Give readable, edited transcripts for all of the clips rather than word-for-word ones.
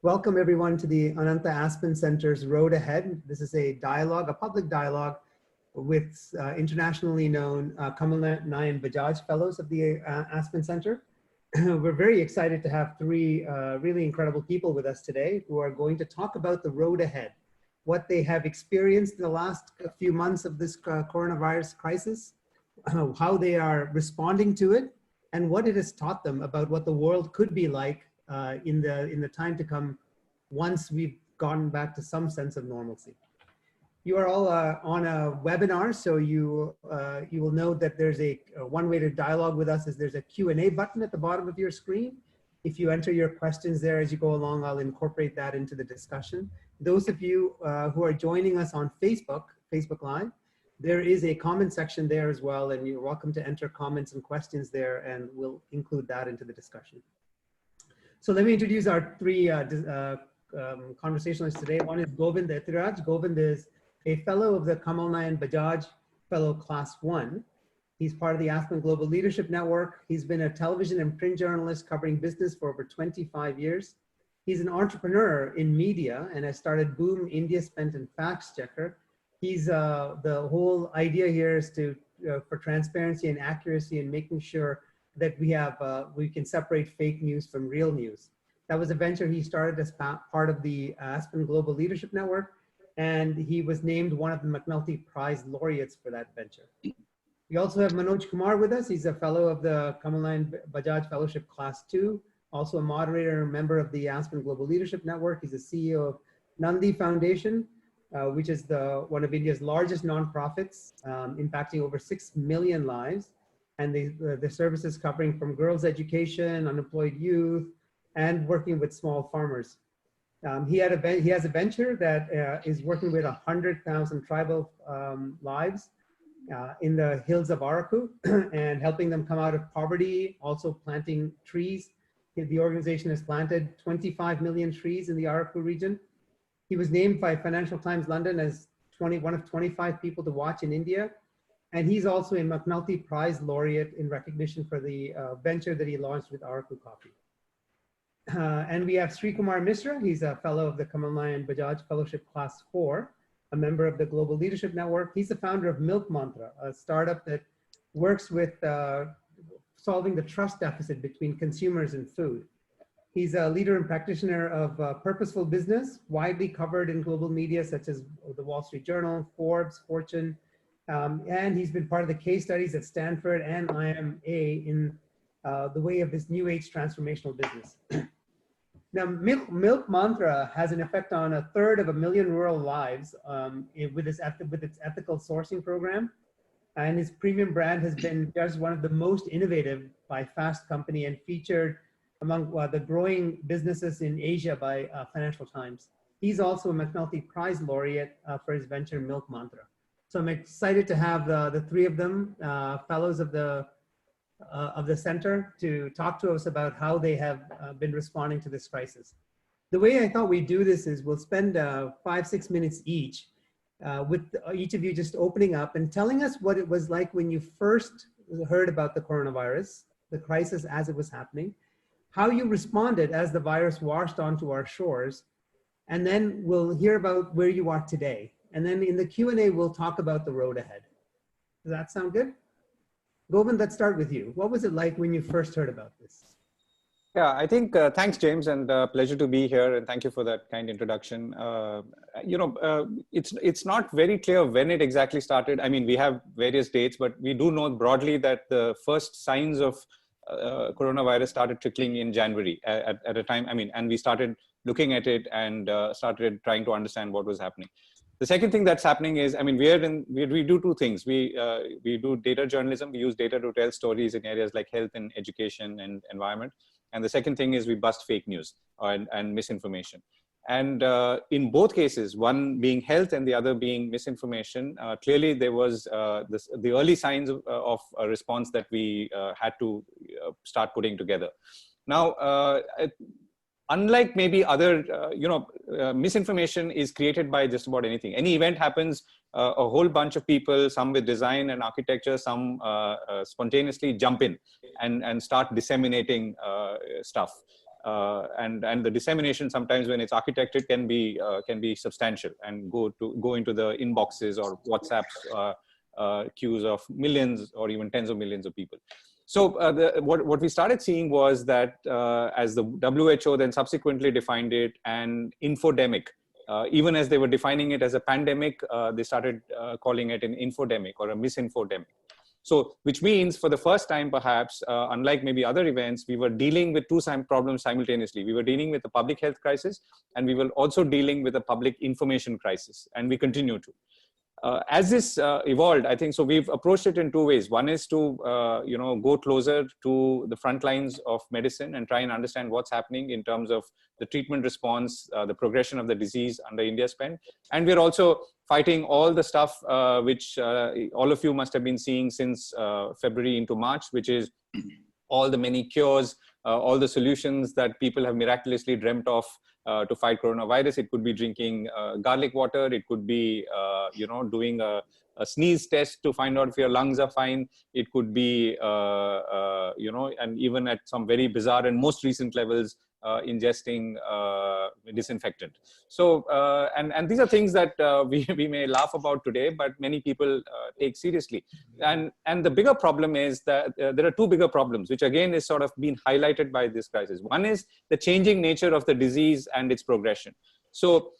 Welcome everyone to the Ananta Aspen Center's Road Ahead. This is a dialogue, a public dialogue with internationally known Kamalnayan Bajaj Fellows of the Aspen Center. We're very excited to have three really incredible people with us today who are going to talk about the road ahead, what they have experienced in the last few months of this coronavirus crisis, how they are responding to it, and what it has taught them about what the world could be like in the time to come once we've gone back to some sense of normalcy. You are all on a webinar, so you will know that there's one way to dialogue with us is there's a Q&A button at the bottom of your screen. If you enter your questions there as you go along, I'll incorporate that into the discussion. Those of you who are joining us on Facebook Live, there is a comment section there as well, and you're welcome to enter comments and questions there, and we'll include that into the discussion. So let me introduce our three conversationalists today. One is Govind Ethiraj. Govind is a fellow of the Kamalnayan Bajaj Fellow Class 1. He's part of the Aspen Global Leadership Network. He's been a television and print journalist covering business for over 25 years. He's an entrepreneur in media and has started Boom, IndiaSpend, and Facts Checker. He's the whole idea here is to for transparency and accuracy and making sure that we can separate fake news from real news. That was a venture he started as part of the Aspen Global Leadership Network, and he was named one of the McNulty Prize laureates for that venture. We also have Manoj Kumar with us. He's a fellow of the Kamalnayan Bajaj Fellowship Class 2, also a moderator and member of the Aspen Global Leadership Network. He's the CEO of Naandi Foundation, which is one of India's largest nonprofits, impacting over 6 million lives. And the services covering from girls' education, unemployed youth, and working with small farmers. He has a venture that is working with 100,000 tribal lives in the hills of Araku and helping them come out of poverty, also planting trees. The organization has planted 25 million trees in the Araku region. He was named by Financial Times London as one of 25 people to watch in India. And he's also a McNulty Prize laureate in recognition for the venture that he launched with Araku Coffee. And we have Srikumar Misra. He's a fellow of the Kamalnayan Bajaj Fellowship Class 4, a member of the Global Leadership Network. He's the founder of Milk Mantra, a startup that works with solving the trust deficit between consumers and food. He's a leader and practitioner of purposeful business, widely covered in global media such as the Wall Street Journal, Forbes, Fortune, and he's been part of the case studies at Stanford and IMA in the way of this new age transformational business. Now, Milk Mantra has an effect on 1/3 of a million rural lives with its ethical sourcing program. And his premium brand has been just one of the most innovative by Fast Company and featured among the growing businesses in Asia by Financial Times. He's also a McNulty Prize laureate for his venture Milk Mantra. So I'm excited to have the three of them, fellows of the center, to talk to us about how they have been responding to this crisis. The way I thought we'd do this is we'll spend 5-6 minutes each with each of you just opening up and telling us what it was like when you first heard about the coronavirus, the crisis as it was happening, how you responded as the virus washed onto our shores, and then we'll hear about where you are today. And then in the Q&A, we'll talk about the road ahead. Does that sound good? Govind, let's start with you. What was it like when you first heard about this? Yeah, I think, thanks, James, and pleasure to be here. And thank you for that kind introduction. It's not very clear when it exactly started. I mean, we have various dates, but we do know broadly that the first signs of coronavirus started trickling in January at a time. I mean, and we started looking at it and started trying to understand what was happening. The second thing that's happening is, I mean, we do two things. We do data journalism. We use data to tell stories in areas like health and education and environment. And the second thing is we bust fake news and misinformation. And in both cases, one being health and the other being misinformation, clearly there was the early signs of a response that we had to start putting together. Now, unlike maybe other, misinformation is created by just about anything. Any event happens, a whole bunch of people, some with design and architecture, some spontaneously jump in and start disseminating stuff. and the dissemination sometimes when it's architected can be substantial and go into the inboxes or WhatsApps queues of millions or even tens of millions of people. So what we started seeing was that as the WHO then subsequently defined it an infodemic, even as they were defining it as a pandemic, they started calling it an infodemic or a misinfodemic. So, which means for the first time, perhaps, unlike maybe other events, we were dealing with two problems simultaneously. We were dealing with a public health crisis, and we were also dealing with a public information crisis, and we continue to. As this evolved, I think, so we've approached it in two ways. One is to, go closer to the front lines of medicine and try and understand what's happening in terms of the treatment response, the progression of the disease under IndiaSpend. And we're also fighting all the stuff which all of you must have been seeing since February into March, which is all the many cures, all the solutions that people have miraculously dreamt of to fight coronavirus. It could be drinking garlic water. It could be, doing a sneeze test to find out if your lungs are fine. It could be, and even at some very bizarre and most recent levels, ingesting disinfectant. So, and these are things that we may laugh about today, but many people take seriously. And the bigger problem is that there are two bigger problems, which again is sort of been highlighted by this crisis. One is the changing nature of the disease and its progression. So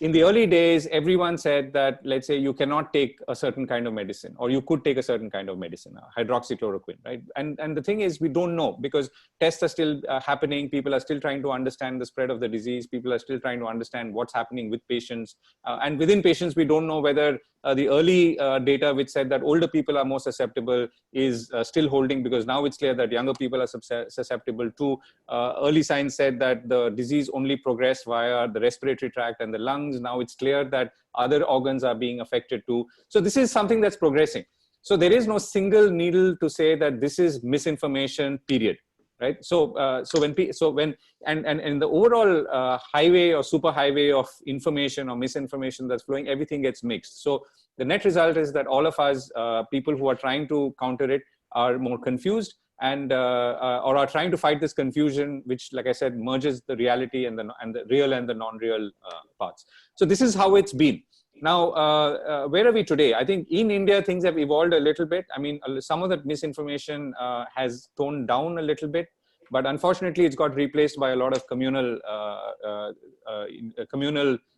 in the early days, everyone said that, let's say, you cannot take a certain kind of medicine, or you could take a certain kind of medicine, hydroxychloroquine, right? And the thing is, we don't know, because tests are still happening. People are still trying to understand the spread of the disease. People are still trying to understand what's happening with patients. And within patients, we don't know whether the early data which said that older people are more susceptible is still holding, because now it's clear that younger people are susceptible to. Early science said that the disease only progressed via the respiratory tract and the lungs. Now it's clear that other organs are being affected too. So this is something that's progressing. So there is no single needle to say that this is misinformation, period. Right. So, when in the overall highway or super highway of information or misinformation that's flowing, everything gets mixed. So the net result is that all of us, people who are trying to counter it, are more confused and or are trying to fight this confusion, which, like I said, merges the reality and the real and the non-real parts. So this is how it's been. Now, where are we today? I think in India, things have evolved a little bit. I mean, some of that misinformation has toned down a little bit, but unfortunately, it's got replaced by a lot of communal,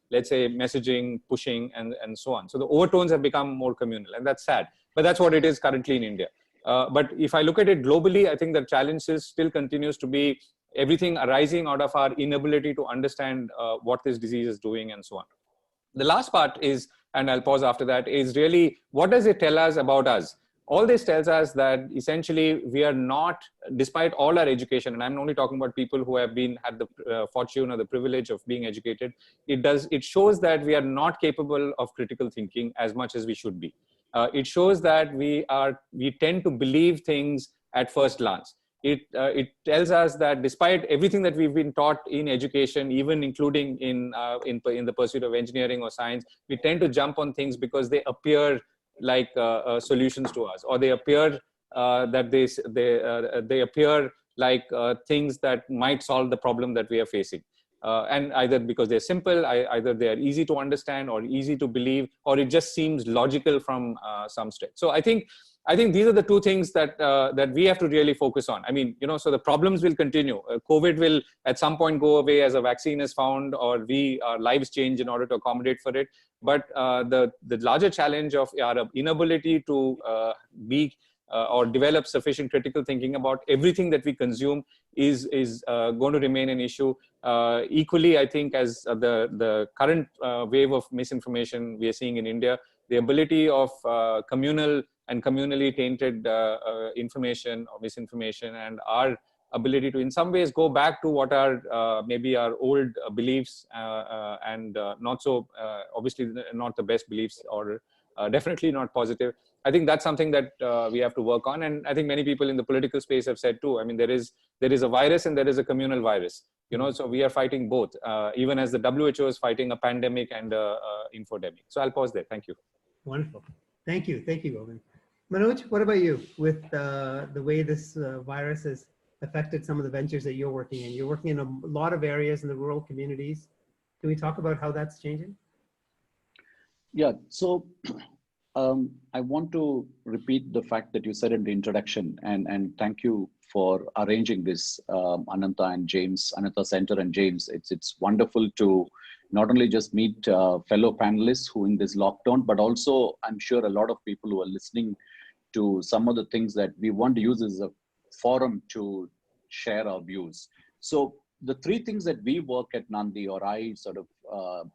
let's say, messaging, pushing, and so on. So the overtones have become more communal, and that's sad. But that's what it is currently in India. But if I look at it globally, I think the challenge still continues to be everything arising out of our inability to understand what this disease is doing and so on. The last part is, and I'll pause after that, is really what does it tell us about us? All this tells us that essentially we are not, despite all our education, and I'm only talking about people who have had the fortune or the privilege of being educated, it shows that we are not capable of critical thinking as much as we should be. It shows that we tend to believe things at first glance. It tells us that despite everything that we've been taught in education, even including in the pursuit of engineering or science, we tend to jump on things because they appear like solutions to us, or they appear that they appear like things that might solve the problem that we are facing. And either because they're simple, either they are easy to understand or easy to believe, or it just seems logical from some stretch. So I think these are the two things that we have to really focus on. I mean, so the problems will continue. COVID will at some point go away as a vaccine is found, or our lives change in order to accommodate for it. But the larger challenge of our inability to be or develop sufficient critical thinking about everything that we consume is going to remain an issue. Equally, I think, as the current wave of misinformation we are seeing in India, the ability of communal and communally tainted information or misinformation, and our ability to in some ways go back to what are maybe our old beliefs and not so obviously not the best beliefs, or definitely not positive. I think that's something that we have to work on. And I think many people in the political space have said too, I mean, there is a virus and there is a communal virus, so we are fighting both, even as the WHO is fighting a pandemic and infodemic. So I'll pause there. Thank you. Wonderful. Thank you, Govind. Manoj, what about you with the way this virus has affected some of the ventures that you're working in? You're working in a lot of areas in the rural communities. Can we talk about how that's changing? Yeah, so I want to repeat the fact that you said in the introduction, and thank you for arranging this, Ananta and James, Ananta Center and James. It's wonderful to not only just meet fellow panelists who in this lockdown, but also I'm sure a lot of people who are listening to some of the things that we want to use as a forum to share our views. So the three things that we work at Naandi, or I sort of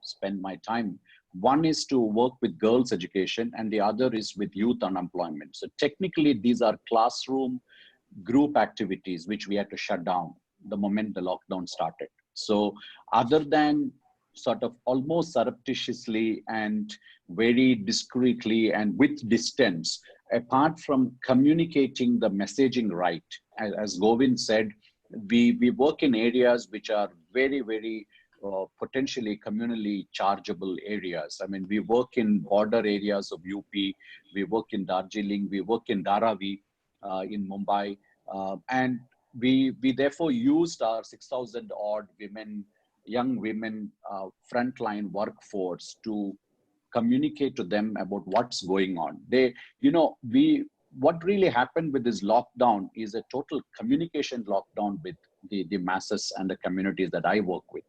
spend my time, one is to work with girls' education, and the other is with youth unemployment. So technically, these are classroom group activities which we had to shut down the moment the lockdown started. So other than sort of almost surreptitiously and very discreetly and with distance, apart from communicating the messaging right, as Govind said, we work in areas which are very, very potentially communally chargeable areas. I mean, we work in border areas of UP, we work in Darjeeling, we work in Dharavi, in Mumbai, and we therefore used our 6,000 odd women, young women, frontline workforce to communicate to them about what's going on. What really happened with this lockdown is a total communication lockdown with the masses and the communities that I work with.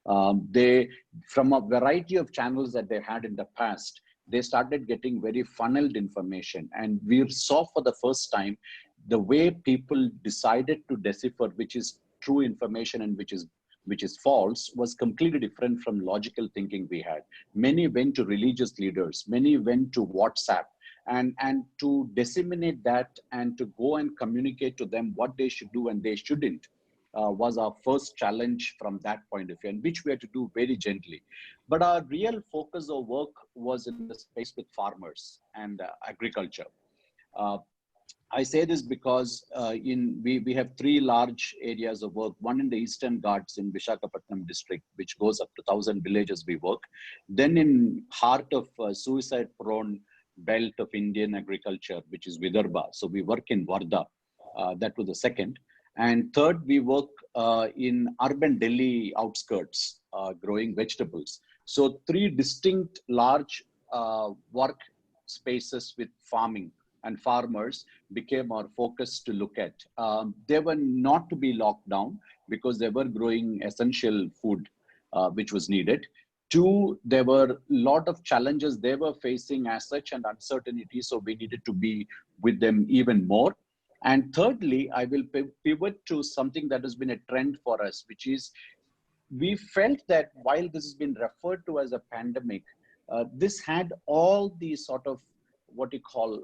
From a variety of channels that they had in the past, they started getting very funneled information. And we saw for the first time the way people decided to decipher which is true information and which is false was completely different from logical thinking we had. Many went to religious leaders, many went to WhatsApp, and to disseminate that and to go and communicate to them what they should do and they shouldn't was our first challenge from that point of view, and which we had to do very gently. But our real focus of work was in the space with farmers and agriculture. I say this because we have three large areas of work. One in the Eastern Ghats in Visakhapatnam district, which goes up to 1,000 villages we work. Then in heart of suicide-prone belt of Indian agriculture, which is Vidarbha. So we work in Wardha. That was the second. And third, we work in urban Delhi outskirts, growing vegetables. So three distinct large work spaces with farming and farmers became our focus to look at. They were not to be locked down because they were growing essential food, which was needed. Two, there were a lot of challenges they were facing as such and uncertainty, so we needed to be with them even more. And thirdly, I will pivot to something that has been a trend for us, which is we felt that while this has been referred to as a pandemic, this had all the sort of what you call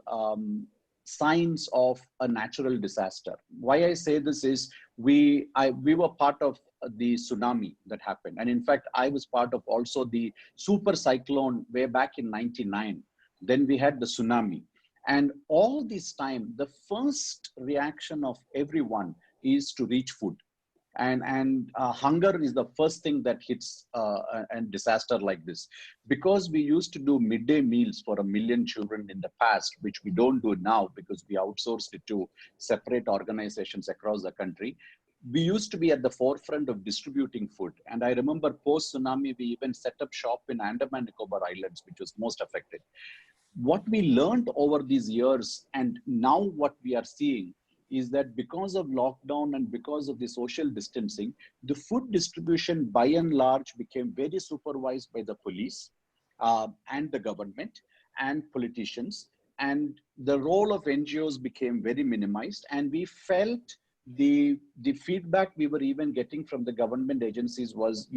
signs of a natural disaster. Why I say this is we were part of the tsunami that happened. And in fact, I was part of also the super cyclone way back in 99. Then we had the tsunami. And all this time, the first reaction of everyone is to reach food. And hunger is the first thing that hits a disaster like this. Because we used to do midday meals for 1 million children in the past, which we don't do now because we outsourced it to separate organizations across the country. We used to be at the forefront of distributing food. And I remember post-tsunami, we even set up shop in Andaman Nicobar Islands, which was most affected. What we learned over these years, and now what we are seeing, is that because of lockdown and because of the social distancing, the food distribution by and large became very supervised by the police and the government and politicians. And the role of NGOs became very minimized. And we felt the feedback we were even getting from the government agencies was,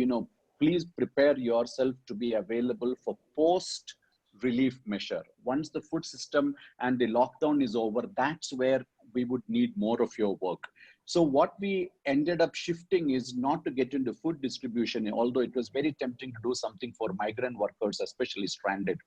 please prepare yourself to be available for post relief measure. Once the food system and the lockdown is over, that's where we would need more of your work. So what we ended up shifting is not to get into food distribution, although it was very tempting to do something for migrant workers, especially stranded.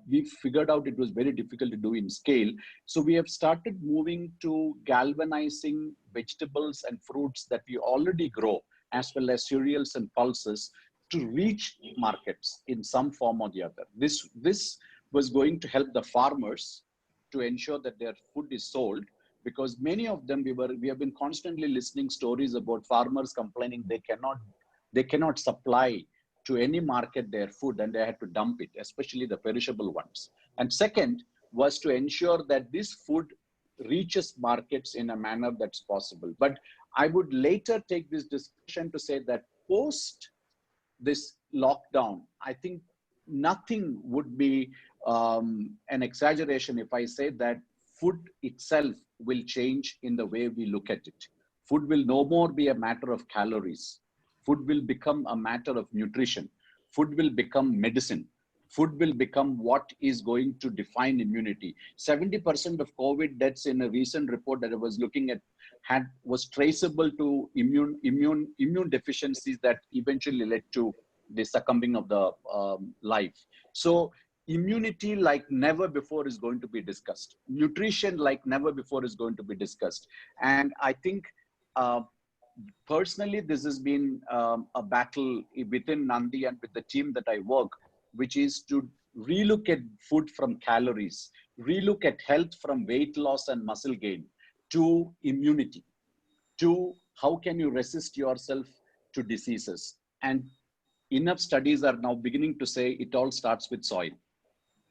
We figured out it was very difficult to do in scale. So we have started moving to galvanizing vegetables and fruits that we already grow, as well as cereals and pulses, to reach markets in some form or the other. This was going to help the farmers to ensure that their food is sold, because many of them we have been constantly listening stories about farmers complaining they cannot supply to any market their food, and they had to dump it, especially the perishable ones. And second was to ensure that this food reaches markets in a manner that's possible. But I would later take this discussion to say that post this lockdown, I think nothing would be an exaggeration if I say that food itself will change in the way we look at it. Food will no more be a matter of calories. Food will become a matter of nutrition. Food will become medicine. Food will become what is going to define immunity. 70% of COVID deaths in a recent report that I was looking at was traceable to immune deficiencies that eventually led to the succumbing of the life. So immunity like never before is going to be discussed. Nutrition like never before is going to be discussed. And I think personally, this has been a battle within Naandi and with the team that I work, which is to relook at food from calories, relook at health from weight loss and muscle gain, to immunity, to how can you resist yourself to diseases. And enough studies are now beginning to say it all starts with soil.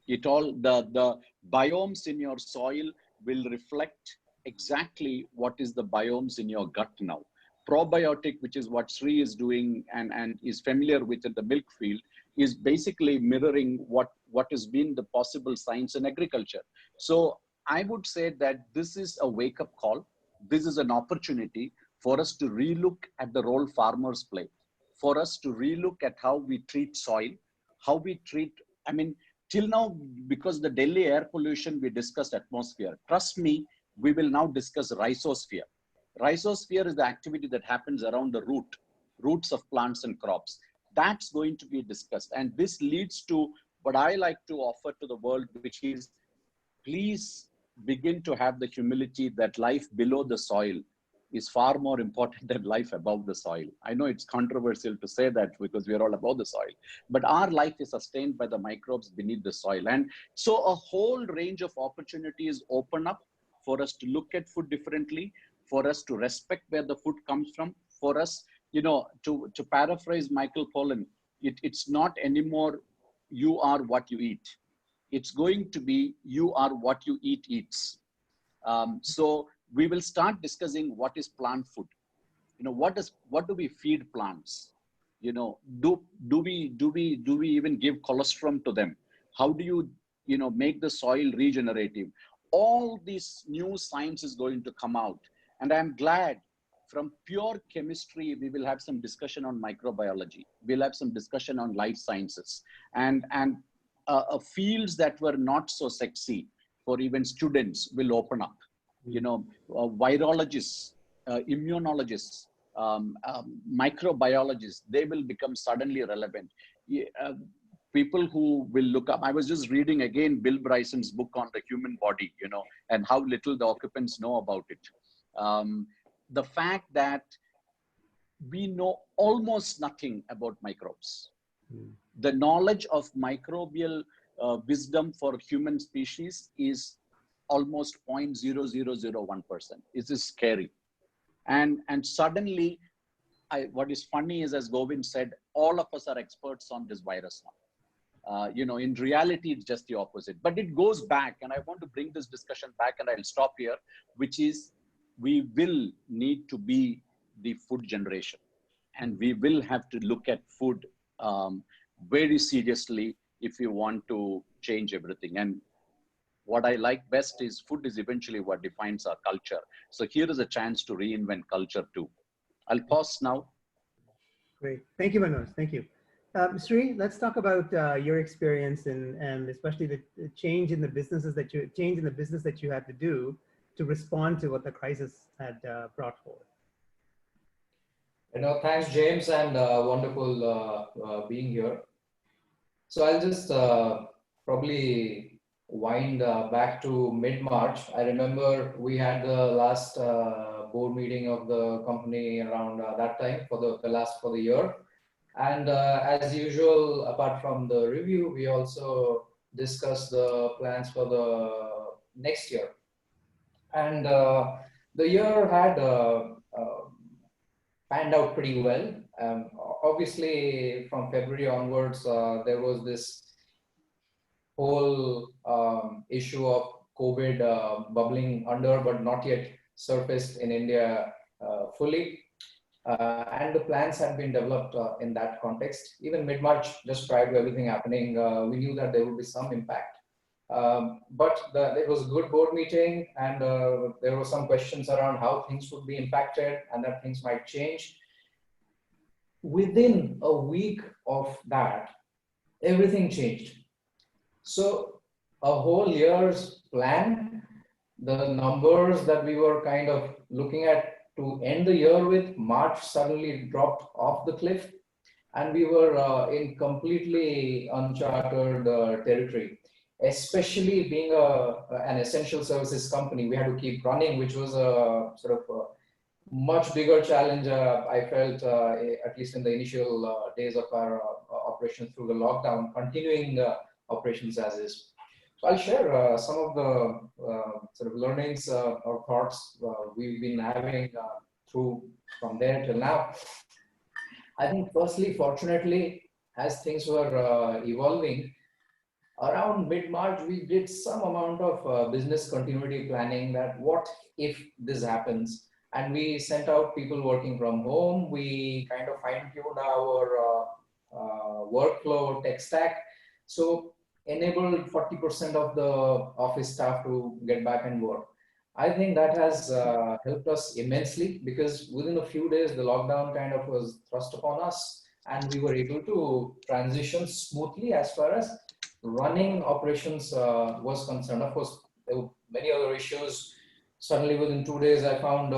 The biomes in your soil will reflect exactly what is the biomes in your gut now. Probiotic, which is what Sri is doing and is familiar with in the milk field, is basically mirroring what has been the possible science in agriculture. So I would say that this is a wake-up call. This is an opportunity for us to relook at the role farmers play, for us to relook at how we treat soil, how we treat, I mean, till now, because the Delhi air pollution, we discussed atmosphere. Trust me, we will now discuss rhizosphere. Rhizosphere is the activity that happens around the roots of plants and crops. That's going to be discussed. And this leads to what I like to offer to the world, which is please begin to have the humility that life below the soil is far more important than life above the soil. I know it's controversial to say that because we are all above the soil, but our life is sustained by the microbes beneath the soil. And so a whole range of opportunities open up for us to look at food differently, for us to respect where the food comes from, for us, to paraphrase Michael Pollan, it's not anymore you are what you eat. It's going to be you are what you eat eats. So we will start discussing what is plant food. What do we feed plants? Do we even give colostrum to them? How do you make the soil regenerative? All this new science is going to come out. And I'm glad from pure chemistry, we will have some discussion on microbiology. We'll have some discussion on life sciences and fields that were not so sexy for even students will open up. Virologists, immunologists, microbiologists, they will become suddenly relevant. People who will look up, I was just reading again Bill Bryson's book on the human body, and how little the occupants know about it. The fact that we know almost nothing about microbes. The knowledge of microbial wisdom for human species is almost 0.0001%. It is scary. And suddenly, what is funny is, as Govind said, all of us are experts on this virus now. In reality, it's just the opposite. But it goes back, and I want to bring this discussion back, and I'll stop here, which is we will need to be the food generation. And we will have to look at food very seriously if we want to change everything. And what I like best is food is eventually what defines our culture. So here is a chance to reinvent culture too. I'll pause now. Great. Thank you, Manoj. Thank you. Sri, let's talk about your experience and especially the change in the business that you had to do to respond to what the crisis had brought forward. Thanks, James, and wonderful being here. So I'll just probably wind back to mid-March. I remember we had the last board meeting of the company around that time for the year. And as usual, apart from the review, we also discussed the plans for the next year. And the year had panned out pretty well. Obviously, from February onwards, there was this whole issue of COVID bubbling under, but not yet surfaced in India fully. And the plans had been developed in that context. Even mid-March, just prior to everything happening, we knew that there would be some impact. But it was a good board meeting, and there were some questions around how things would be impacted and that things might change. Within a week of that, everything changed. So a whole year's plan, the numbers that we were kind of looking at to end the year with, March suddenly dropped off the cliff, and we were in completely uncharted territory. Especially being an essential services company, we had to keep running, which was a sort of a much bigger challenge, I felt, at least in the initial days of our operations through the lockdown, continuing operations as is. So I'll share some of the sort of learnings or thoughts we've been having through from there till now. I think firstly, fortunately, as things were evolving, around mid-March, we did some amount of business continuity planning, that what if this happens? And we sent out people working from home. We kind of fine-tuned our workflow tech stack. So enabled 40% of the office staff to get back and work. I think that has helped us immensely, because within a few days, the lockdown kind of was thrust upon us, and we were able to transition smoothly as far as running operations was concerned. Of course, there were many other issues. Suddenly within 2 days, I found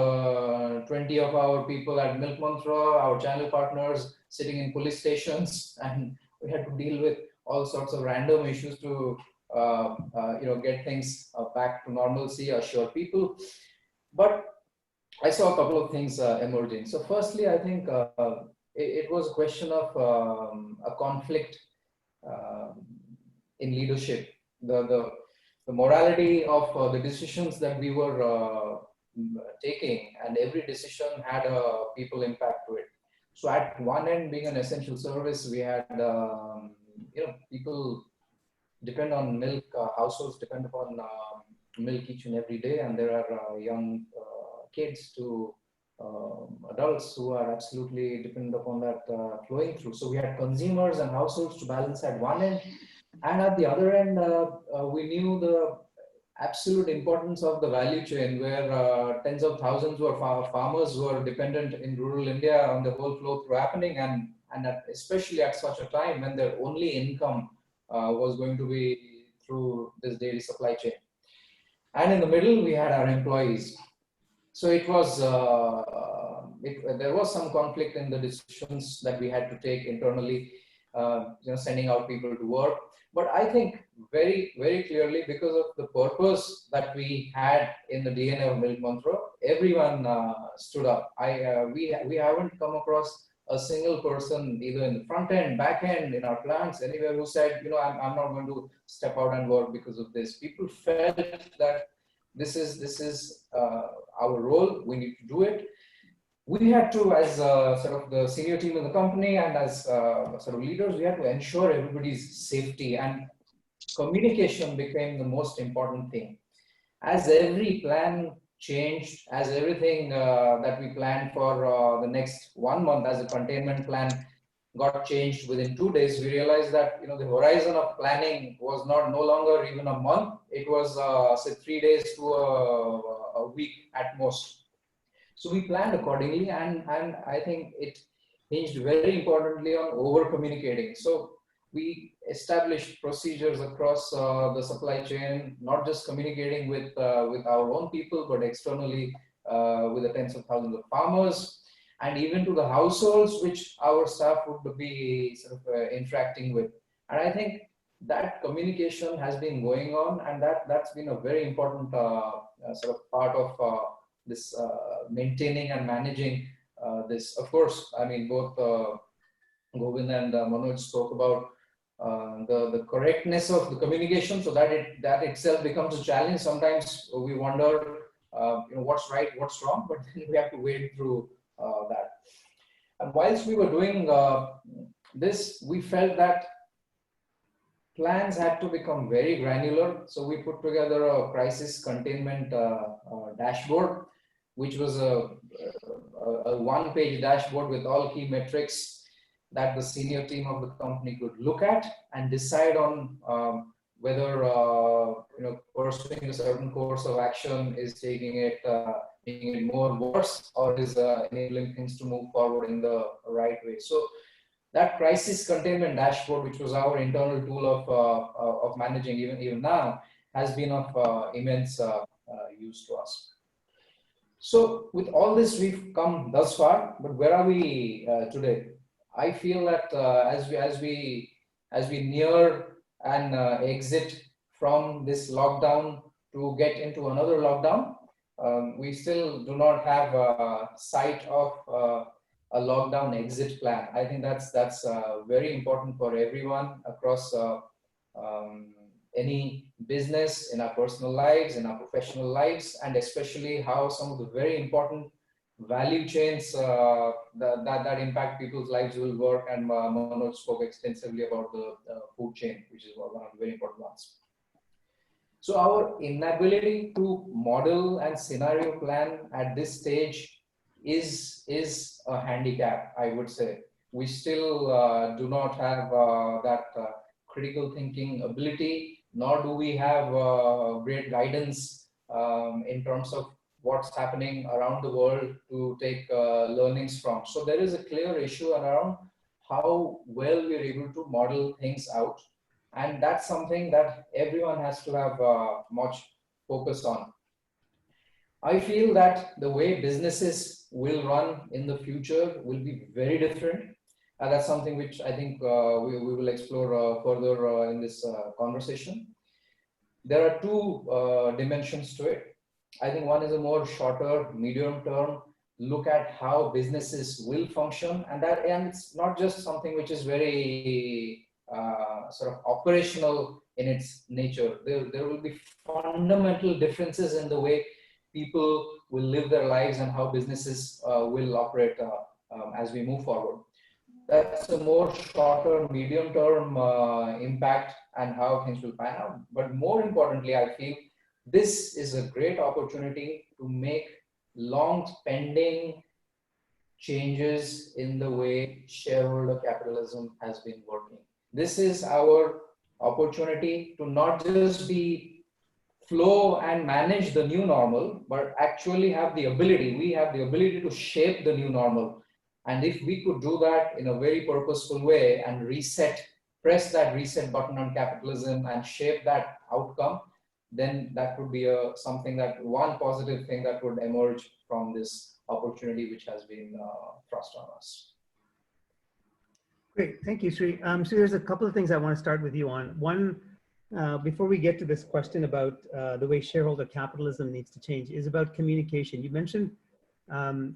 20 of our people at Milk Mantra, our channel partners, sitting in police stations, and we had to deal with all sorts of random issues to get things back to normalcy, assure people. But I saw a couple of things emerging. So firstly, I think it was a question of a conflict in leadership. The morality of the decisions that we were taking, and every decision had a people impact to it. So at one end, being an essential service, we had people depend on milk, households depend upon milk each and every day, and there are young kids to adults who are absolutely dependent upon that flowing through. So we had consumers and households to balance at one end, and at the other end, we knew the absolute importance of the value chain, where tens of thousands were farmers who are dependent in rural India on the whole flow through happening, and especially at such a time when their only income was going to be through this daily supply chain. And in the middle, we had our employees. So it was, there was some conflict in the decisions that we had to take internally, sending out people to work. But I think very, very clearly, because of the purpose that we had in the DNA of Milk Mantra, everyone stood up. We haven't come across a single person, either in the front end, back end, in our plants, anywhere, who said, I'm not going to step out and work because of this. People felt that this is our role. We need to do it. We had to, as sort of the senior team in the company and as sort of leaders, we had to ensure everybody's safety, and communication became the most important thing. As every plan changed, as everything that we planned for the next 1 month as a containment plan got changed within 2 days, we realized that the horizon of planning was no longer even a month. It was say 3 days to a week at most. So we planned accordingly, and I think it hinged very importantly on over communicating. So we established procedures across the supply chain, not just communicating with our own people, but externally with the tens of thousands of farmers, and even to the households which our staff would be sort of interacting with. And I think that communication has been going on, and that's been a very important sort of part of this maintaining and managing this. Of course, I mean, both Govind and Manoj spoke about the correctness of the communication, so that itself becomes a challenge. Sometimes we wonder what's right, what's wrong, but then we have to wade through that. And whilst we were doing this, we felt that plans had to become very granular. So we put together a crisis containment dashboard, which was a one-page dashboard with all key metrics that the senior team of the company could look at and decide on whether pursuing a certain course of action is making it more worse or is enabling things to move forward in the right way. So that crisis containment dashboard, which was our internal tool of managing even now, has been of immense use to us. So with all this, we've come thus far, but where are we today? I feel that as we near and exit from this lockdown to get into another lockdown, we still do not have sight of a lockdown exit plan. I think that's very important for everyone across any business, in our personal lives, in our professional lives, and especially how some of the very important value chains that impact people's lives will work. And Manoj spoke extensively about the food chain, which is one of the very important ones. So our inability to model and scenario plan at this stage is a handicap, I would say. We still do not have that critical thinking ability, nor do we have great guidance in terms of what's happening around the world to take learnings from. So there is a clear issue around how well we're able to model things out. And that's something that everyone has to have much focus on. I feel that the way businesses will run in the future will be very different. And that's something which I think we will explore further in this conversation. There are two dimensions to it. I think one is a more shorter, medium term look at how businesses will function. And it's not just something which is very sort of operational in its nature. There will be fundamental differences in the way people will live their lives and how businesses will operate as we move forward. That's a more shorter, medium-term impact and how things will pan out. But more importantly, I feel this is a great opportunity to make long-pending changes in the way shareholder capitalism has been working. This is our opportunity to not just be flow and manage the new normal, but actually have the ability, we have the ability to shape the new normal. And if we could do that in a very purposeful way and press that reset button on capitalism and shape that outcome, then that would be something that one positive thing that would emerge from this opportunity which has been thrust on us. Great, thank you, Sri. So there's a couple of things I want to start with you on. One, before we get to this question about the way shareholder capitalism needs to change, is about communication. You mentioned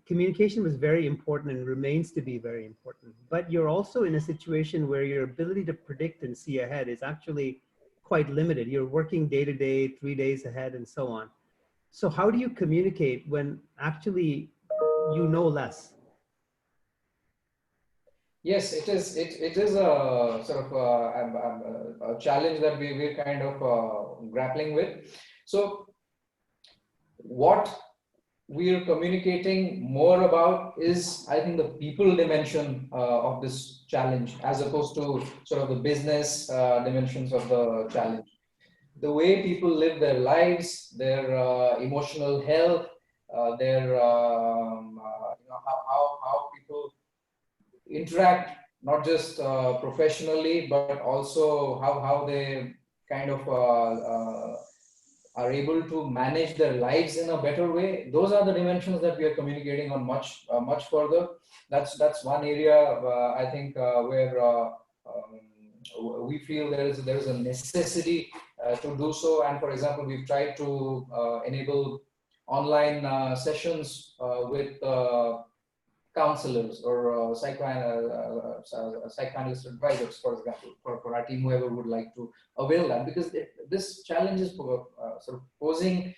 communication was very important and remains to be very important, but you're also in a situation where your ability to predict and see ahead is actually quite limited. You're working day to day, 3 days ahead, and so on. So how do you communicate when actually you know less? Yes, it is a sort of a challenge that we're kind of grappling with. So what we are communicating more about is, I think, the people dimension of this challenge, as opposed to sort of the business dimensions of the challenge. The way people live their lives, their emotional health, their how people interact, not just professionally, but also how they kind of are able to manage their lives in a better way. Those are the dimensions that we are communicating on much further. That's one area I think where we feel there is a necessity to do so. And for example, we've tried to enable online sessions with counselors or psychoanalyst advisors, for example, for our team, whoever would like to avail that, because this challenge is sort of posing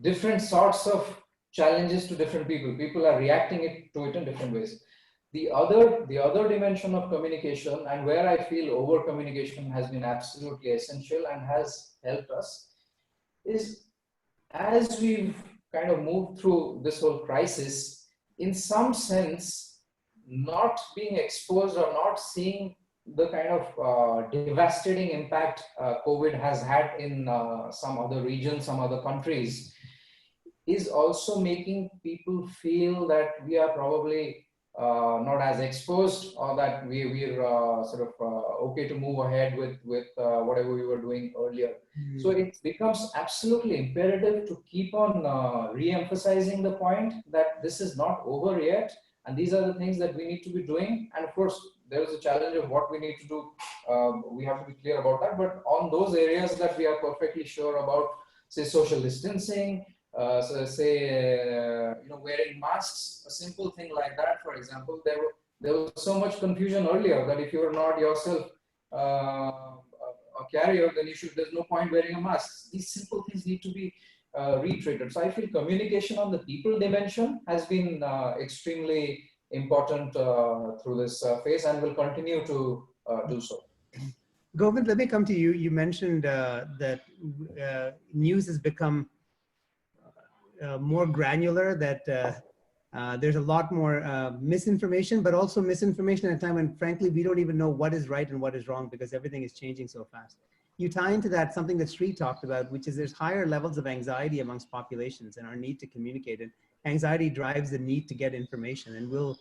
different sorts of challenges to different people. People are reacting to it in different ways. The other dimension of communication, and where I feel over communication has been absolutely essential and has helped us, is as we've kind of moved through this whole crisis, in some sense, not being exposed or not seeing the kind of devastating impact COVID has had in some other regions, some other countries, is also making people feel that we are probably not as exposed, or that we're sort of okay to move ahead with whatever we were doing earlier. Mm-hmm. So it becomes absolutely imperative to keep on re-emphasizing the point that this is not over yet, and these are the things that we need to be doing. And of course, there is a challenge of what we need to do. We have to be clear about that. But on those areas that we are perfectly sure about, say social distancing, so say wearing masks, a simple thing like that, for example, there was so much confusion earlier that if you are not yourself a carrier, then there's no point wearing a mask. These simple things need to be retreated. So I feel communication on the people dimension has been extremely important through this phase, and will continue to do so. Govind, let me come to you. You mentioned that news has become more granular, that there's a lot more misinformation, but also misinformation at a time when, frankly, we don't even know what is right and what is wrong because everything is changing so fast. You tie into that something that Sri talked about, which is there's higher levels of anxiety amongst populations and our need to communicate. And anxiety drives the need to get information, and will,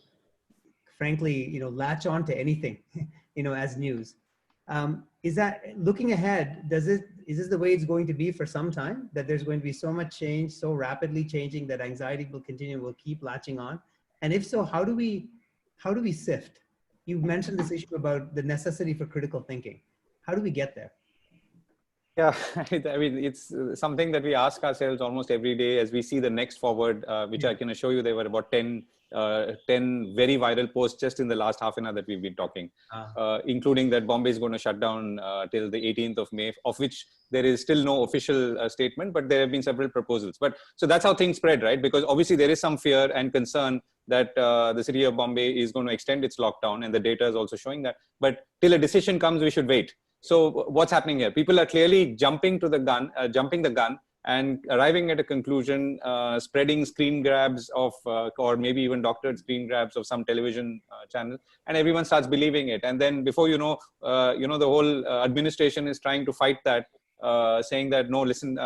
frankly, latch on to anything, as news. Is that, looking ahead, is this the way it's going to be for some time, that there's going to be so much change, so rapidly changing, that anxiety will continue, will keep latching on? And if so, how do we sift? You mentioned this issue about the necessity for critical thinking. How do we get there? Yeah, I mean, it's something that we ask ourselves almost every day as we see the next forward, which I can assure you there were about 10 very viral posts just in the last half an hour that we've been talking, including that Bombay is going to shut down till the 18th of May, of which there is still no official statement, but there have been several proposals. But so that's how things spread, right? Because obviously there is some fear and concern that the city of Bombay is going to extend its lockdown, and the data is also showing that. But till a decision comes, we should wait. So what's happening here? People are clearly jumping the gun and arriving at a conclusion, spreading screen grabs of, or maybe even doctored screen grabs of some television channel, and everyone starts believing it. And then before the whole administration is trying to fight that, saying that, no, listen,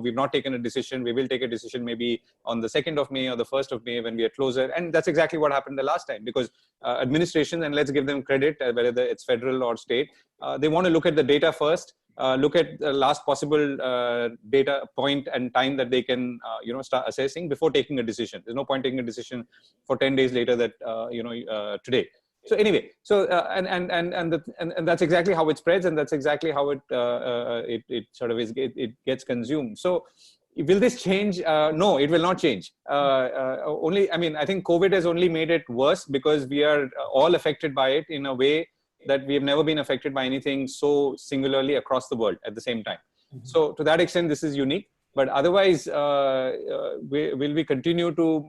we've not taken a decision. We will take a decision maybe on the 2nd of May or the 1st of May when we are closer. And that's exactly what happened the last time, because administration, and let's give them credit, whether it's federal or state, they want to look at the data first, look at the last possible data point and time that they can, start assessing before taking a decision. There's no point taking a decision for 10 days later that, today. So anyway, so and that's exactly how it spreads, and that's exactly how it sort of is. It gets consumed. So will this change? No, it will not change. I think COVID has only made it worse because we are all affected by it in a way that we have never been affected by anything so singularly across the world at the same time. Mm-hmm. So to that extent, this is unique. But otherwise, will we continue to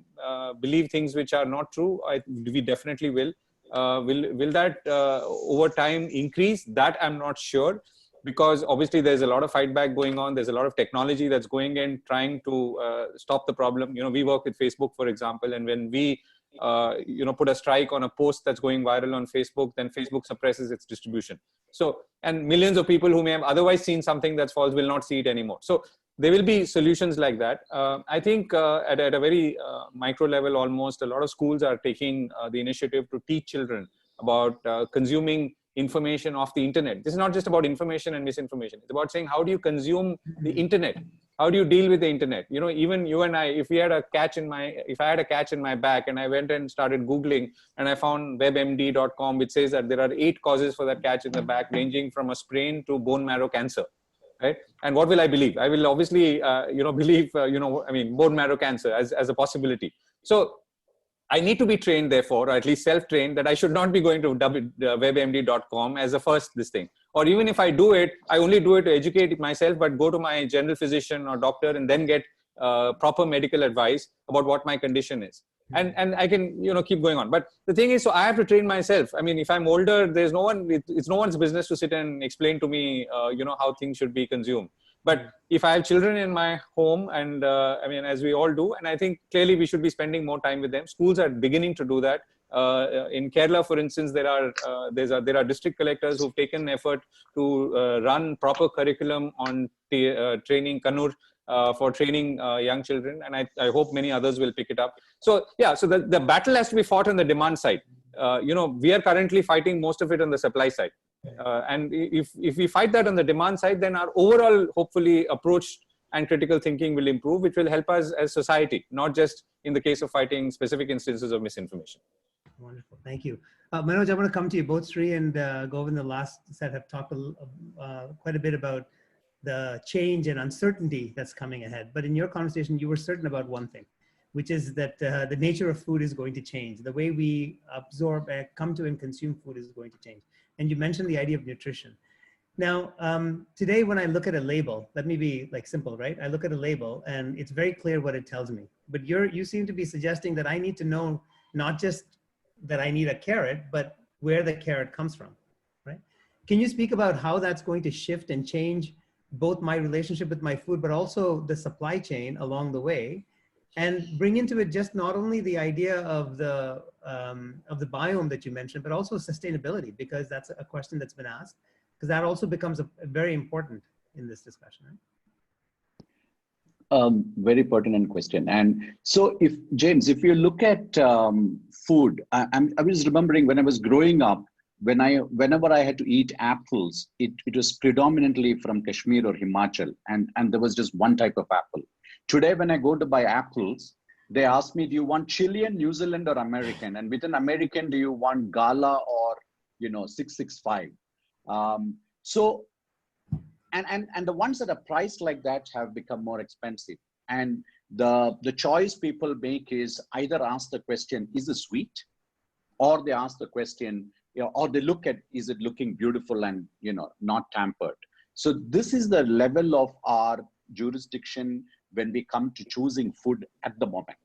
believe things which are not true? We definitely will. Will that over time increase? That I'm not sure, because obviously there's a lot of fight back going on. There's a lot of technology that's going in trying to stop the problem. We work with Facebook, for example, and when we put a strike on a post that's going viral on Facebook, then Facebook suppresses its distribution. So, and millions of people who may have otherwise seen something that's false will not see it anymore. So there will be solutions like that. I think at a very micro level, almost, a lot of schools are taking the initiative to teach children about consuming information off the internet. This is not just about information and misinformation. It's about saying, how do you consume the internet? How do you deal with the internet? Even you and I, if I had a catch in my back and I went and started Googling and I found webmd.com, which says that there are 8 causes for that catch in the back, ranging from a sprain to bone marrow cancer. Right? And what will I believe? I will obviously, believe, bone marrow cancer as a possibility. So I need to be trained, therefore, or at least self-trained, that I should not be going to webmd.com as a first this thing. Or even if I do it, I only do it to educate myself, but go to my general physician or doctor and then get proper medical advice about what my condition is. And I can, keep going on. But the thing is, so I have to train myself. I mean, if I'm older, there's no one, it's no one's business to sit and explain to me, how things should be consumed. But if I have children in my home, and as we all do, and I think clearly we should be spending more time with them. Schools are beginning to do that. In Kerala, for instance, there are district collectors who've taken effort to run proper curriculum on training Kannur for training young children, and I hope many others will pick it up. So so the battle has to be fought on the demand side. We are currently fighting most of it on the supply side. And if we fight that on the demand side, then our overall, hopefully, approach and critical thinking will improve, which will help us as society, not just in the case of fighting specific instances of misinformation. Wonderful. Thank you. Manoj, I want to come to you. Both Sri and Govind, the last set, have talked quite a bit about the change and uncertainty that's coming ahead. But in your conversation, you were certain about one thing, which is that the nature of food is going to change. The way we absorb, come to and consume food is going to change. And you mentioned the idea of nutrition. Now, today when I look at a label, let me be simple, right? I look at a label and it's very clear what it tells me. But you seem to be suggesting that I need to know not just that I need a carrot, but where the carrot comes from, right? Can you speak about how that's going to shift and change both my relationship with my food, but also the supply chain along the way, and bring into it just not only the idea of the biome that you mentioned, but also sustainability, because that's a question that's been asked, because that also becomes a very important in this discussion, right? Very pertinent question. And so James, if you look at food, I was remembering when I was growing up, whenever I had to eat apples, it was predominantly from Kashmir or Himachal, and there was just one type of apple. Today, when I go to buy apples, they ask me, do you want Chilean, New Zealand, or American? And within American, do you want Gala or 665? So, and the ones that are priced like that have become more expensive. And the choice people make is either ask the question, is it sweet? Or they ask the question, or they look at, is it looking beautiful and, not tampered? So this is the level of our jurisdiction when we come to choosing food at the moment.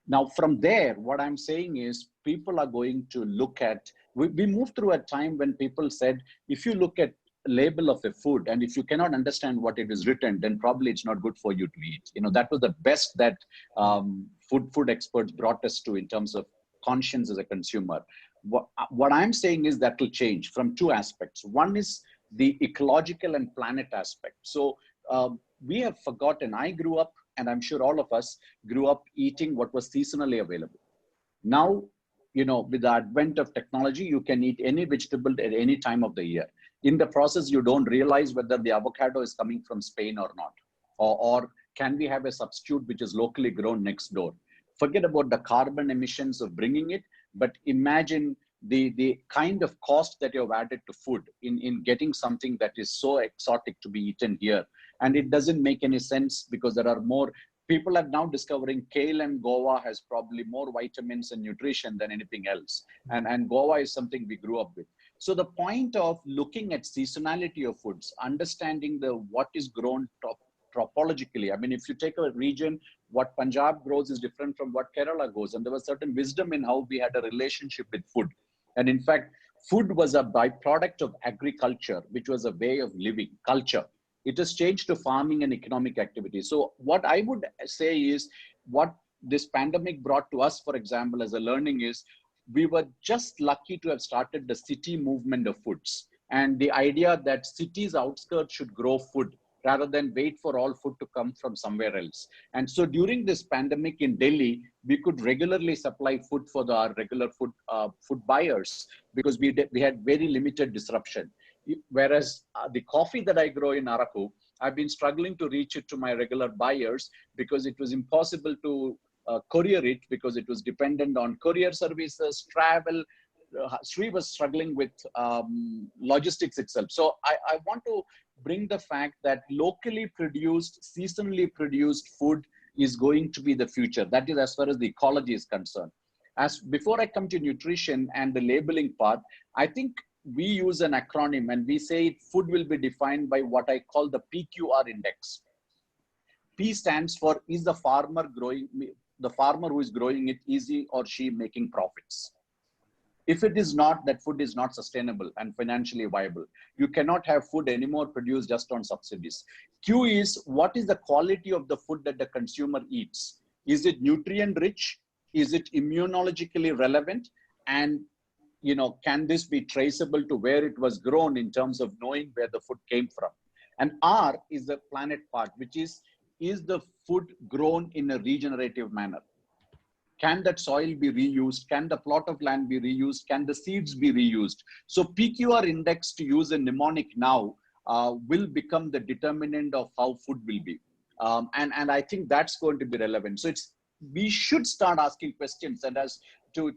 Now, from there, what I'm saying is people are going to look at, we moved through a time when people said, if you look at label of a food and if you cannot understand what it is written, then probably it's not good for you to eat. That was the best that food experts brought us to in terms of conscience as a consumer. What I'm saying is that will change from two aspects. One is the ecological and planet aspect. So we have forgotten, I grew up, and I'm sure all of us grew up eating what was seasonally available. Now, with the advent of technology, you can eat any vegetable at any time of the year. In the process, you don't realize whether the avocado is coming from Spain or not, or can we have a substitute which is locally grown next door? Forget about the carbon emissions of bringing it, but imagine the kind of cost that you've added to food in getting something that is so exotic to be eaten here. And it doesn't make any sense because there are more, people are now discovering kale and guava has probably more vitamins and nutrition than anything else. And guava is something we grew up with. So the point of looking at seasonality of foods, understanding what is grown topologically. I mean, if you take a region, what Punjab grows is different from what Kerala grows. And there was certain wisdom in how we had a relationship with food. And in fact, food was a byproduct of agriculture, which was a way of living, culture. It has changed to farming and economic activity. So what I would say is what this pandemic brought to us, for example, as a learning is, we were just lucky to have started the city movement of foods. And the idea that cities outskirts should grow food rather than wait for all food to come from somewhere else. And so during this pandemic in Delhi, we could regularly supply food for our regular food buyers because we had very limited disruption. Whereas the coffee that I grow in Araku, I've been struggling to reach it to my regular buyers because it was impossible to courier it because it was dependent on courier services, travel. Sri was struggling with logistics itself. So I want to bring the fact that locally produced, seasonally produced food is going to be the future. That is as far as the ecology is concerned. As before I come to nutrition and the labeling part, I think we use an acronym and we say food will be defined by what I call the PQR index. P stands for, is the farmer who is growing it, is he or she making profits? If it is not, that food is not sustainable and financially viable. You cannot have food anymore produced just on subsidies. Q is, what is the quality of the food that the consumer eats? Is it nutrient rich? Is it immunologically relevant? And can this be traceable to where it was grown in terms of knowing where the food came from? And R is the planet part, which is the food grown in a regenerative manner? Can that soil be reused? Can the plot of land be reused? Can the seeds be reused? So PQR index, to use a mnemonic now, will become the determinant of how food will be. And I think that's going to be relevant. So we should start asking questions. And as to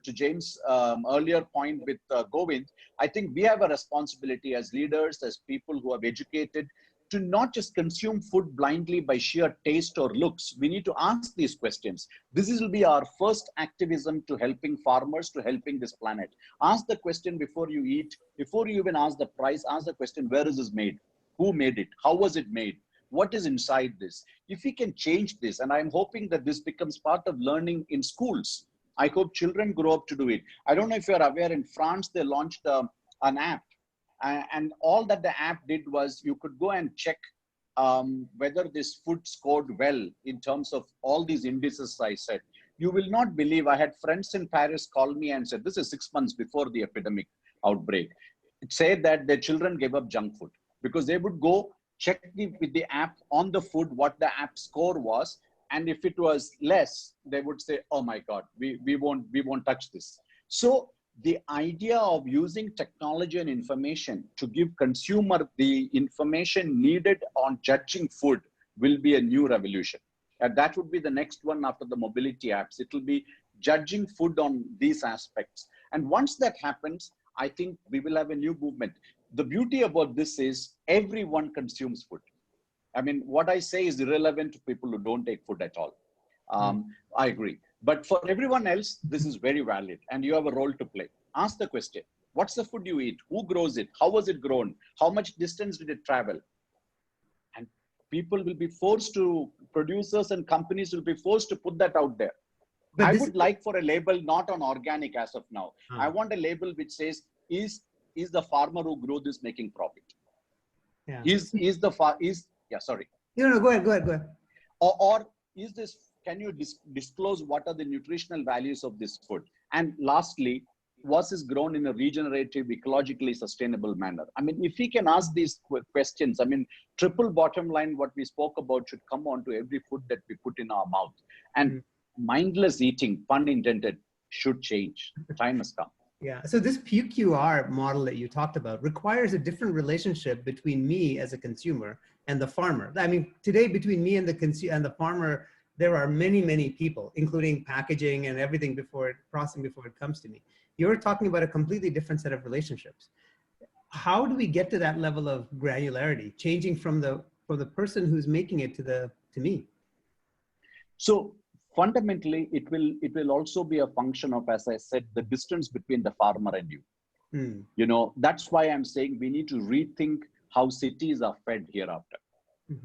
James' earlier point with Govind, I think we have a responsibility as leaders, as people who have educated, to not just consume food blindly by sheer taste or looks. We need to ask these questions. This will be our first activism to helping farmers, to helping this planet. Ask the question before you eat, before you even ask the price, ask the question, where is this made? Who made it? How was it made? What is inside this? If we can change this, and I'm hoping that this becomes part of learning in schools. I hope children grow up to do it. I don't know if you're aware, in France, they launched an app. And all that the app did was you could go and check whether this food scored well in terms of all these indices I said. You will not believe, I had friends in Paris call me and said, this is 6 months before the epidemic outbreak. It said that their children gave up junk food because they would go check with the app on the food what the app score was. And if it was less, they would say, oh my God, we won't touch this. So the idea of using technology and information to give consumer the information needed on judging food will be a new revolution. And that would be the next one after the mobility apps. It will be judging food on these aspects. And once that happens, I think we will have a new movement. The beauty about this is everyone consumes food. I mean, what I say is irrelevant to people who don't take food at all. I agree. But for everyone else, this is very valid and you have a role to play. Ask the question, what's the food you eat? Who grows it? How was it grown? How much distance did it travel? And people will be forced to, producers and companies will be forced to put that out there. But I would like for a label not on organic as of now. I want a label which says, is the farmer who grew this making profit? Yeah. Yeah, sorry. No, go ahead. Or is this, can you disclose what are the nutritional values of this food? And lastly, was this grown in a regenerative, ecologically sustainable manner? I mean, if we can ask these questions, I mean, triple bottom line, what we spoke about should come on to every food that we put in our mouth. And mindless eating, pun intended, should change. The time has come. Yeah, so this PQR model that you talked about requires a different relationship between me as a consumer and the farmer. I mean, today between me and the farmer, there are many, many people, including packaging and everything processing before it comes to me. You're talking about a completely different set of relationships. How do we get to that level of granularity, changing from the person who's making it to me? So fundamentally, it will also be a function of, as I said, the distance between the farmer and you. You know, that's why I'm saying we need to rethink how cities are fed hereafter.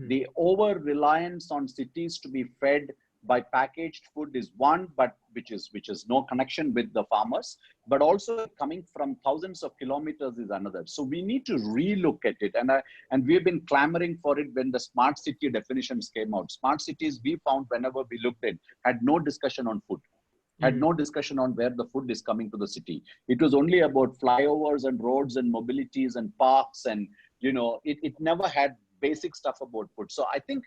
The over-reliance on cities to be fed by packaged food is one, but which is no connection with the farmers, but also coming from thousands of kilometers is another. So we need to relook at it. And we've been clamoring for it when the smart city definitions came out. Smart cities, we found whenever we looked at, had no discussion on food, had no discussion on where the food is coming to the city. It was only about flyovers and roads and mobilities and parks. And, you know, it never had basic stuff about food. So I think,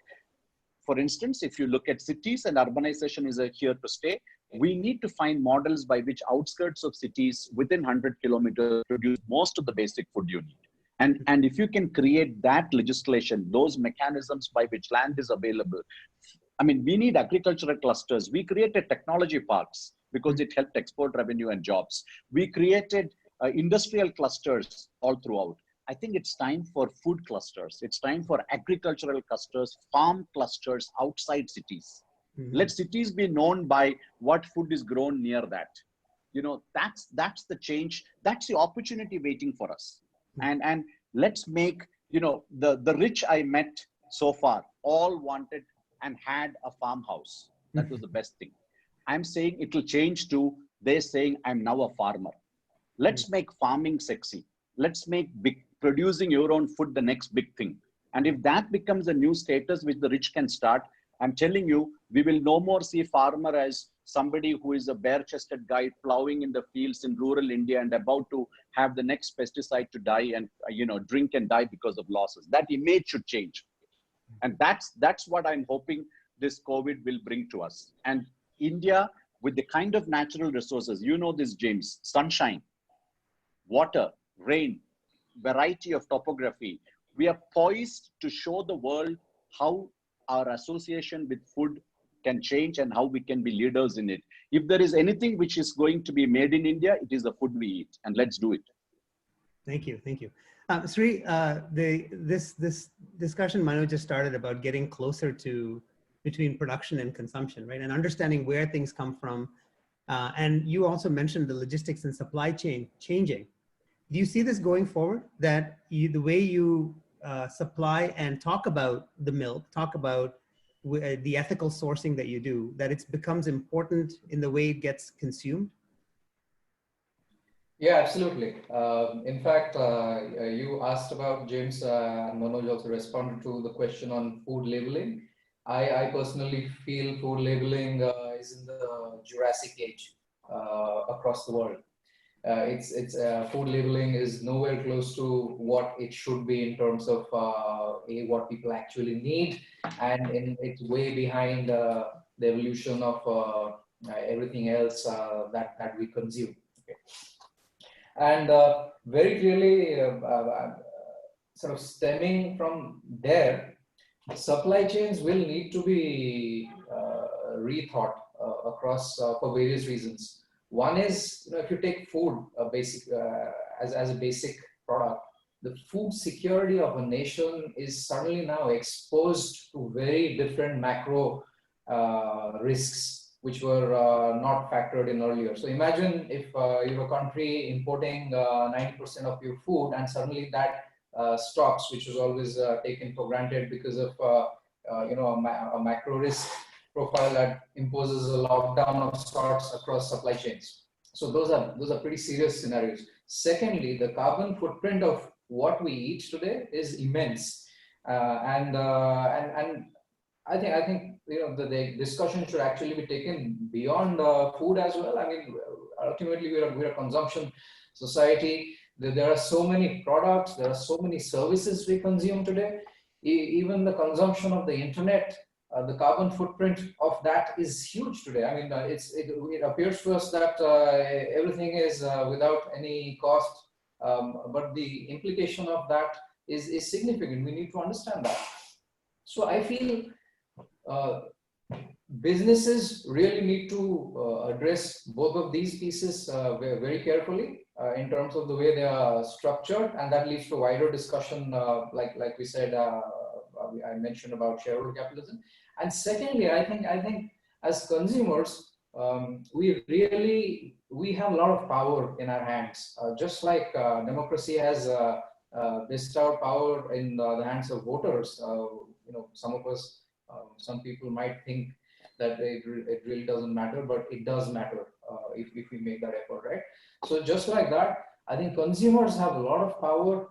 for instance, if you look at cities and urbanization is here to stay, we need to find models by which outskirts of cities within 100 kilometers produce most of the basic food you need. And if you can create that legislation, those mechanisms by which land is available, I mean, we need agricultural clusters. We created technology parks because it helped export revenue and jobs. We created industrial clusters all throughout. I think it's time for food clusters. It's time for agricultural clusters, farm clusters outside cities. Let cities be known by what food is grown near that. You know, that's the change. That's the opportunity waiting for us. And let's make, you know, the rich I met so far all wanted and had a farmhouse. That was the best thing. I'm saying it will change to they're saying I'm now a farmer. Let's make farming sexy. Let's make producing your own food the next big thing. And if that becomes a new status which the rich can start, I'm telling you, we will no more see farmer as somebody who is a bare-chested guy plowing in the fields in rural India and about to have the next pesticide to die and drink and die because of losses. That image should change. And that's what I'm hoping this COVID will bring to us. And India, with the kind of natural resources, this, James, sunshine, water, rain, variety of topography, we are poised to show the world how our association with food can change and how we can be leaders in it. If there is anything which is going to be made in India, it is the food we eat, and let's do it. Thank you. Sri, this discussion Manoj just started about getting closer to between production and consumption, right? And understanding where things come from. And you also mentioned the logistics and supply chain changing. Do you see this going forward, that the way you supply and talk about the milk, talk about the ethical sourcing that you do, that it becomes important in the way it gets consumed? Yeah, absolutely. In fact, you asked about, James, and Manoj also responded to the question on food labeling. I personally feel food labeling is in the Jurassic age across the world. Food labeling is nowhere close to what it should be in terms of what people actually need, and it's way behind the evolution of everything else that we consume. Okay. And very clearly, sort of stemming from there, supply chains will need to be rethought across for various reasons. One is, if you take food, as a basic product, the food security of a nation is suddenly now exposed to very different macro risks, which were not factored in earlier. So imagine if you're a country importing 90% of your food, and suddenly that stops, which was always taken for granted because of a macro risk profile that imposes a lockdown of sorts across supply chains. So those are pretty serious scenarios. Secondly, the carbon footprint of what we eat today is immense, and I think the discussion should actually be taken beyond food as well. I mean, ultimately we're a consumption society. There are so many products, there are so many services we consume today. Even the consumption of the internet, the carbon footprint of that is huge today. I mean, it appears to us that everything is without any cost, but the implication of that is significant. We need to understand that. So I feel businesses really need to address both of these pieces very carefully in terms of the way they are structured, and that leads to wider discussion, like we said, I mentioned about shareholder capitalism. And secondly, I think as consumers, we have a lot of power in our hands, just like democracy has bestowed power in the hands of voters. Some people might think that it really doesn't matter, but it does matter if we make that effort, right? So just like that, I think consumers have a lot of power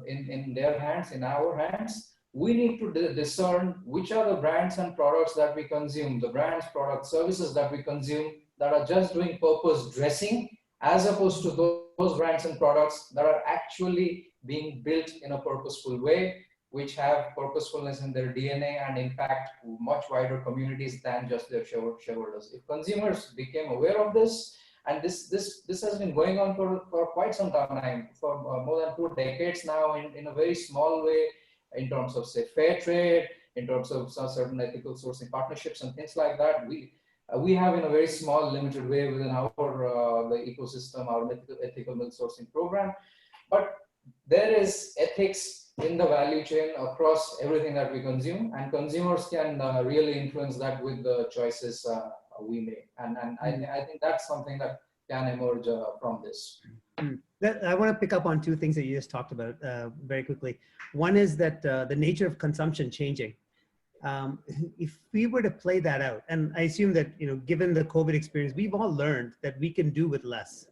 in their hands, in our hands. We need to discern which are the brands and products that we consume, the brands, products, services that we consume that are just doing purpose dressing, as opposed to those brands and products that are actually being built in a purposeful way, which have purposefulness in their DNA and impact much wider communities than just their shareholders. If consumers became aware of this, and this has been going on for quite some time, for more than 2 decades now, in a very small way, in terms of, say, fair trade, in terms of some certain ethical sourcing partnerships and things like that. We have, in a very small, limited way within our the ecosystem, our ethical milk sourcing program. But there is ethics in the value chain across everything that we consume, and consumers can really influence that with the choices we make. And I think that's something that can emerge from this. I want to pick up on two things that you just talked about very quickly. One is that the nature of consumption changing. If we were to play that out, and I assume that, given the COVID experience, we've all learned that we can do with less,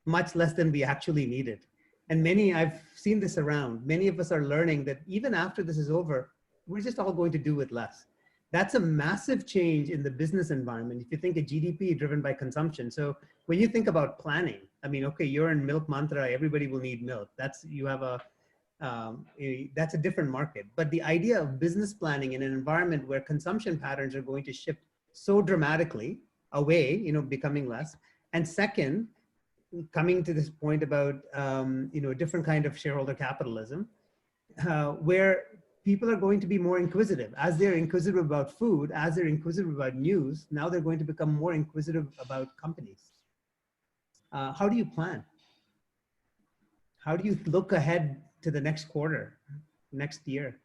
much less than we actually needed. And I've seen this around, many of us are learning that even after this is over, we're just all going to do with less. That's a massive change in the business environment. If you think of GDP driven by consumption. So when you think about planning, I mean, okay, you're in milk mantra, everybody will need milk. That's a different market. But the idea of business planning in an environment where consumption patterns are going to shift so dramatically away, becoming less. And second, coming to this point about, a different kind of shareholder capitalism, where people are going to be more inquisitive. As they're inquisitive about food, as they're inquisitive about news, now they're going to become more inquisitive about companies. How do you plan? How do you look ahead to the next quarter, next year?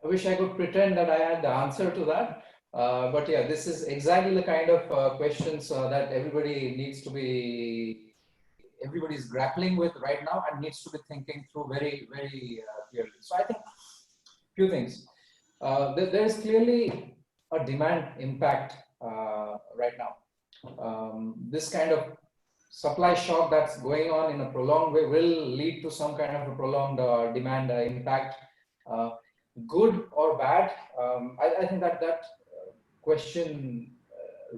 I wish I could pretend that I had the answer to that. But yeah, this is exactly the kind of questions that everybody's grappling with right now and needs to be thinking through very, very clearly. So I think few things. There is clearly a demand impact right now. This kind of supply shock that's going on in a prolonged way will lead to some kind of a prolonged demand impact. Good or bad, I think that question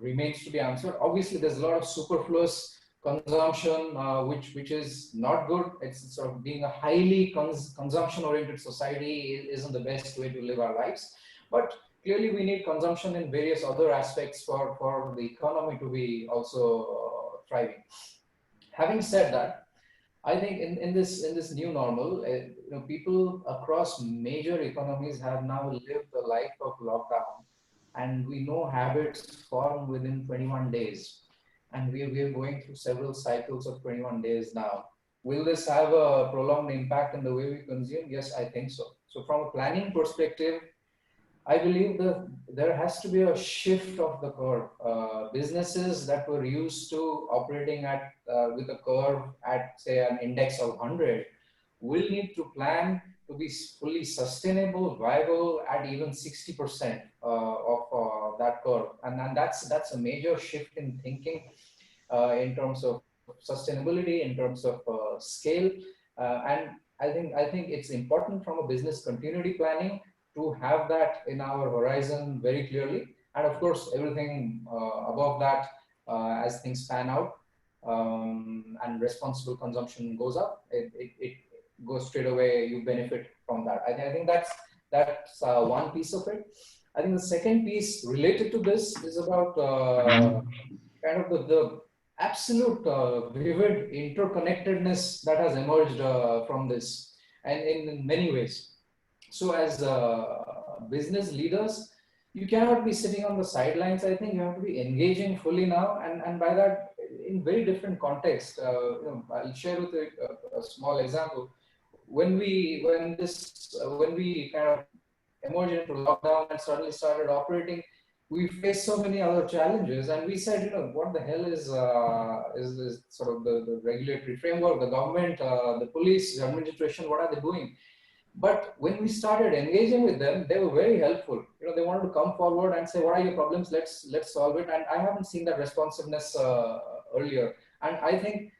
remains to be answered. Obviously, there's a lot of superfluous consumption, which is not good. It's sort of being a highly consumption-oriented society isn't the best way to live our lives. But clearly, we need consumption in various other aspects for the economy to be also thriving. Having said that, I think in this new normal, people across major economies have now lived a life of lockdown, and we know habits form within 21 days. And we are going through several cycles of 21 days now. Will this have a prolonged impact in the way we consume? Yes, I think so. So from a planning perspective, I believe that there has to be a shift of the curve. Businesses that were used to operating at with a curve at, say, an index of 100 will need to plan to be fully sustainable, viable at even 60% of that curve. And that's a major shift in thinking in terms of sustainability, in terms of scale. And I think it's important from a business continuity planning to have that in our horizon very clearly. And of course, everything above that, as things pan out and responsible consumption goes up, it goes straight away, you benefit from that. I think that's one piece of it. I think the second piece related to this is about kind of the absolute vivid interconnectedness that has emerged from this, and in many ways. So as business leaders, you cannot be sitting on the sidelines. I think you have to be engaging fully now, and by that, in very different contexts. I'll share with you a small example. When we kind of emerged into lockdown and suddenly started operating, we faced so many other challenges, and we said, what the hell is sort of the regulatory framework, the government, the police, the administration, what are they doing? But when we started engaging with them, they were very helpful. They wanted to come forward and say, what are your problems? Let's solve it. And I haven't seen that responsiveness earlier. And I think,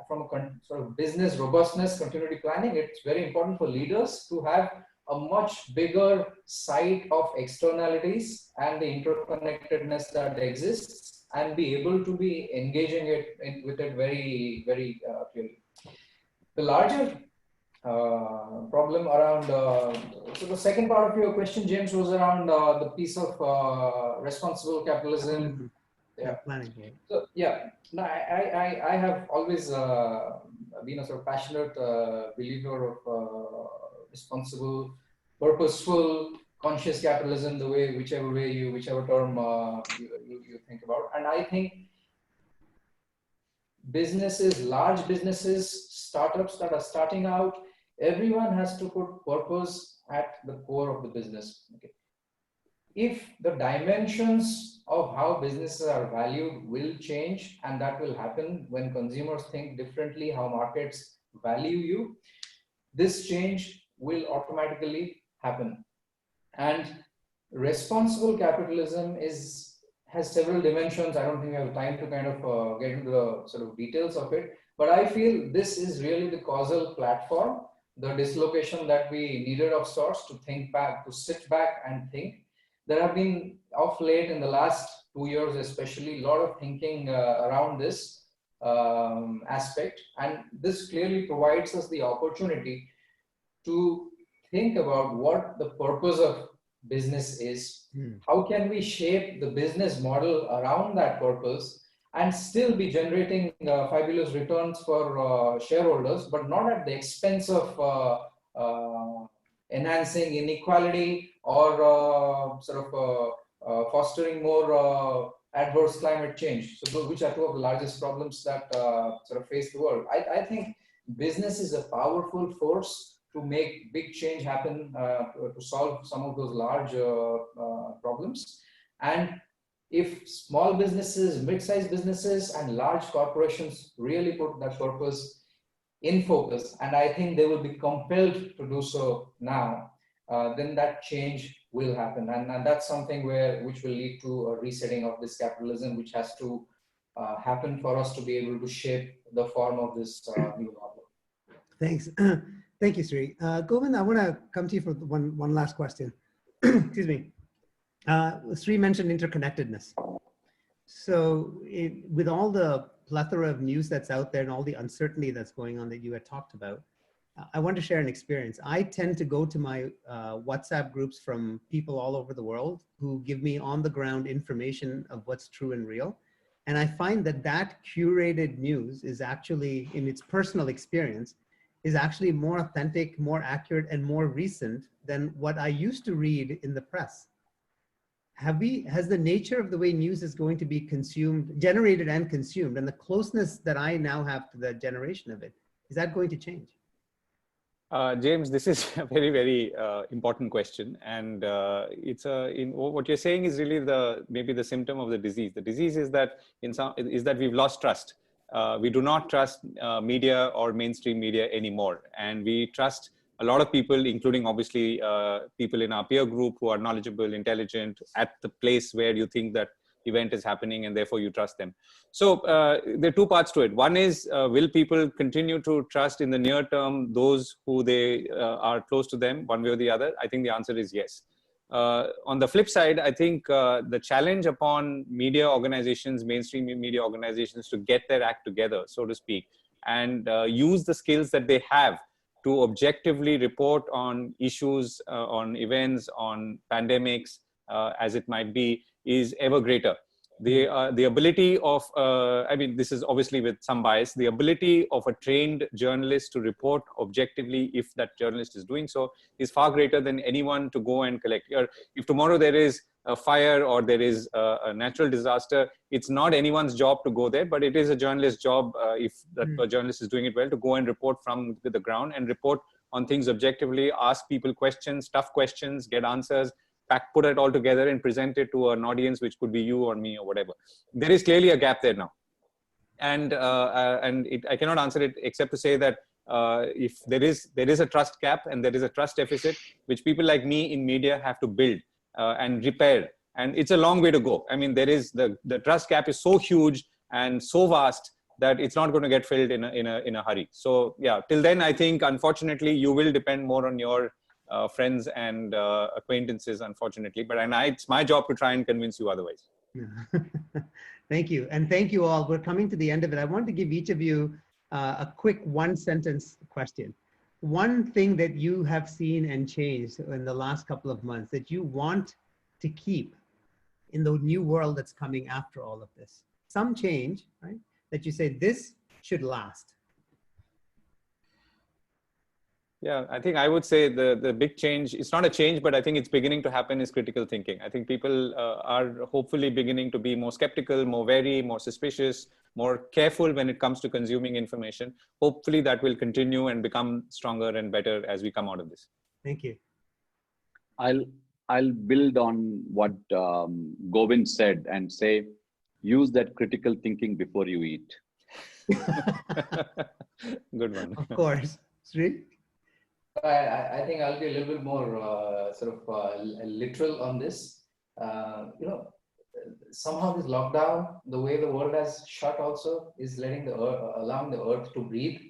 from a sort of business robustness, continuity planning, it's very important for leaders to have a much bigger sight of externalities and the interconnectedness that exists, and be able to be engaging with it very, very clearly. The larger problem around, so the second part of your question, James, was around the piece of responsible capitalism. Yeah. Planning. So yeah, no, I have always been a sort of passionate believer of responsible, purposeful, conscious capitalism, whichever term you think about. And I think businesses, large businesses, startups that are starting out, everyone has to put purpose at the core of the business. Okay. if the dimensions of how businesses are valued will change, and that will happen when consumers think differently how markets value you, this change will automatically happen. And responsible capitalism has several dimensions. I don't think we have time to kind of get into the sort of details of it, but I feel this is really the causal platform, the dislocation that we needed of sorts to think back, to sit back and think. There have been, of late, in the last 2 years especially, a lot of thinking around this aspect, and this clearly provides us the opportunity to think about what the purpose of business is. How can we shape the business model around that purpose and still be generating fabulous returns for shareholders, but not at the expense of enhancing inequality or fostering more adverse climate change. So those, which are two of the largest problems that sort of face the world. I think business is a powerful force to make big change happen, to solve some of those large problems. And if small businesses, mid-sized businesses, and large corporations really put that purpose in focus, and I think they will be compelled to do so now, then that change will happen. And that's something which will lead to a resetting of this capitalism, which has to happen for us to be able to shape the form of this new model. Thanks. Thank you, Sri. Govind, I want to come to you for one last question. Excuse me. Sri mentioned interconnectedness. So with all the plethora of news that's out there and all the uncertainty that's going on that you had talked about, I want to share an experience. I tend to go to my WhatsApp groups from people all over the world who give me on the ground information of what's true and real. And I find that curated news is actually, in its personal experience, is actually more authentic, more accurate, and more recent than what I used to read in the press. Has the nature of the way news is going to be consumed, generated and consumed, and the closeness that I now have to the generation of it, is that going to change? James, this is a very, very important question. And what you're saying is really maybe the symptom of the disease. The disease is that we've lost trust. We do not trust media or mainstream media anymore. And we trust a lot of people, including obviously people in our peer group who are knowledgeable, intelligent, at the place where you think that event is happening, and therefore you trust them. So there are two parts to it. One is, will people continue to trust in the near term those who they are close to them, one way or the other? I think the answer is yes. On the flip side, I think the challenge upon media organizations, mainstream media organizations, to get their act together, so to speak, and use the skills that they have to objectively report on issues, on events, on pandemics, as it might be, is ever greater. The ability of, I mean, this is obviously with some bias, the ability of a trained journalist to report objectively, if that journalist is doing so, is far greater than anyone to go and collect. If tomorrow there is a fire or there is a natural disaster, it's not anyone's job to go there, but it is a journalist's job, if that journalist is doing it well, to go and report from the ground and report on things objectively, ask people questions, tough questions, get answers, put it all together and present it to an audience, which could be you or me or whatever. There is clearly a gap there now. And I cannot answer it except to say that if there is a trust gap and there is a trust deficit, which people like me in media have to build and repair. And it's a long way to go. I mean, there is the trust gap is so huge and so vast that it's not going to get filled in a hurry. So yeah, till then, I think, unfortunately, you will depend more on your friends and acquaintances, unfortunately, but it's my job to try and convince you otherwise. Thank you. And thank you all. We're coming to the end of it. I want to give each of you a quick one-sentence question. One thing that you have seen and changed in the last couple of months that you want to keep in the new world that's coming after all of this. Some change, right? That you say this should last. Yeah, I think I would say the big change, it's not a change, but I think it's beginning to happen, is critical thinking. I think people are hopefully beginning to be more skeptical, more wary, more suspicious, more careful when it comes to consuming information. Hopefully that will continue and become stronger and better as we come out of this. Thank you. I'll I'll build on what Govind said and say, use that critical thinking before you eat. Good one. Of course. Sri? I think I'll be a little bit more literal on this. Somehow this lockdown, the way the world has shut also, is letting allowing the earth to breathe.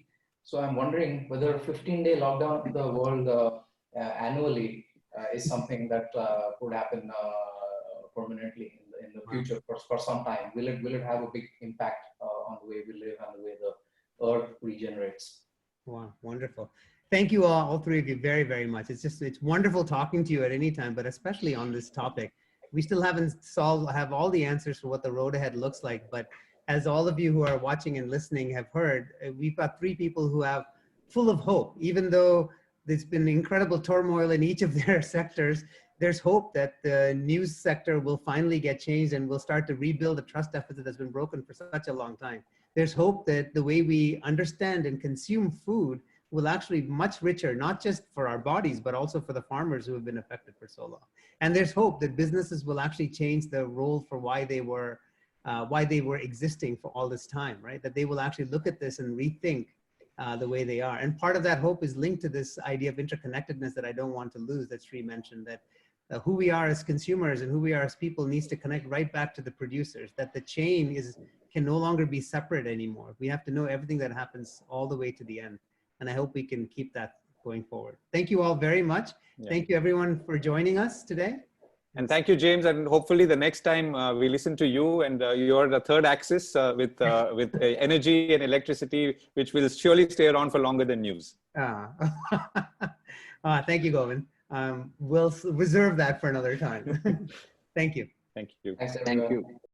So I'm wondering whether a 15-day lockdown in the world annually is something that could happen permanently in the future for some time. Will it have a big impact on the way we live and the way the earth regenerates? Wow, wonderful. Thank you all three of you very, very much. It's wonderful talking to you at any time, but especially on this topic. We still haven't have all the answers for what the road ahead looks like, but as all of you who are watching and listening have heard, we've got three people who have full of hope. Even though there's been incredible turmoil in each of their sectors, there's hope that the news sector will finally get changed and we'll start to rebuild the trust deficit that's been broken for such a long time. There's hope that the way we understand and consume food will actually be much richer, not just for our bodies, but also for the farmers who have been affected for so long. And there's hope that businesses will actually change the role for why they were existing for all this time, right? That they will actually look at this and rethink the way they are. And part of that hope is linked to this idea of interconnectedness that I don't want to lose, that Sri mentioned, that who we are as consumers and who we are as people needs to connect right back to the producers, that the chain can no longer be separate anymore. We have to know everything that happens all the way to the end. And I hope we can keep that going forward. Thank you all very much. Yeah. Thank you everyone for joining us today. And thank you, James. And hopefully the next time we listen to you and you're the third axis with energy and electricity, which will surely stay around for longer than news. Thank you, Govind. We'll reserve that for another time. Thank you. Thank you. Thanks, thank you.